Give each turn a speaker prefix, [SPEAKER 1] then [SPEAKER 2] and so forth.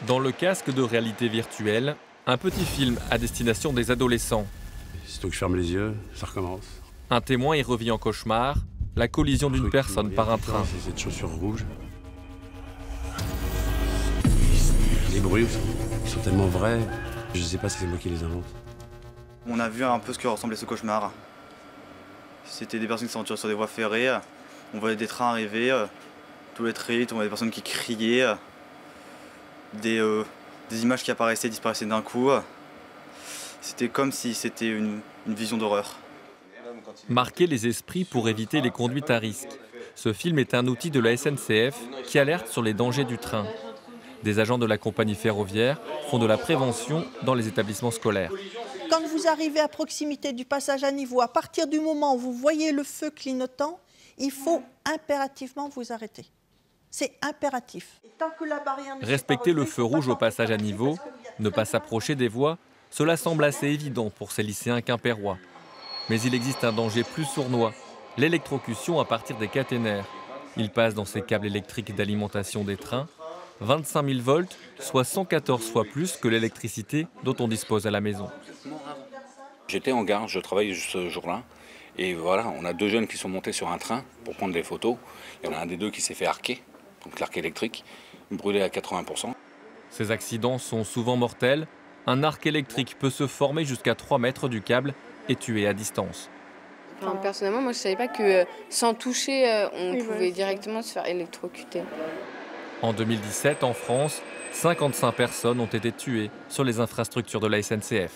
[SPEAKER 1] Dans le casque de réalité virtuelle, un petit film à destination des adolescents.
[SPEAKER 2] Sitôt que je ferme les yeux, ça recommence.
[SPEAKER 1] Un témoin y revit en cauchemar, la collision d'une personne par un train.
[SPEAKER 2] C'est cette chaussure rouge. Les bruits sont tellement vrais, je ne sais pas si c'est moi qui les invente.
[SPEAKER 3] On a vu un peu ce que ressemblait ce cauchemar. C'était des personnes qui s'aventurent sur des voies ferrées, on voyait des trains arriver, tous les très vite, on voyait des personnes qui criaient, des images qui apparaissaient et disparaissaient d'un coup. C'était comme si c'était une vision d'horreur.
[SPEAKER 1] Marquer les esprits pour éviter les conduites à risque. Ce film est un outil de la SNCF qui alerte sur les dangers du train. Des agents de la compagnie ferroviaire font de la prévention dans les établissements scolaires.
[SPEAKER 4] Quand vous arrivez à proximité du passage à niveau, à partir du moment où vous voyez le feu clignotant, il faut impérativement vous arrêter. C'est impératif.
[SPEAKER 1] Respecter le feu rouge au passage à niveau, ne pas s'approcher des voies, cela semble assez évident pour ces lycéens quimpérois. Mais il existe un danger plus sournois, l'électrocution à partir des caténaires. Il passe dans ces câbles électriques d'alimentation des trains, 25 000 volts, soit 114 fois plus que l'électricité dont on dispose à la maison.
[SPEAKER 5] J'étais en gare, je travaillais ce jour-là, et voilà, on a deux jeunes qui sont montés sur un train pour prendre des photos. Il y en a un des deux qui s'est fait arquer, donc l'arc électrique, brûlé à 80%.
[SPEAKER 1] Ces accidents sont souvent mortels. Un arc électrique peut se former jusqu'à 3 mètres du câble et tuer à distance.
[SPEAKER 6] Enfin, personnellement, moi je ne savais pas que sans toucher, on pouvait directement se faire électrocuter.
[SPEAKER 1] En 2017, en France, 55 personnes ont été tuées sur les infrastructures de la SNCF.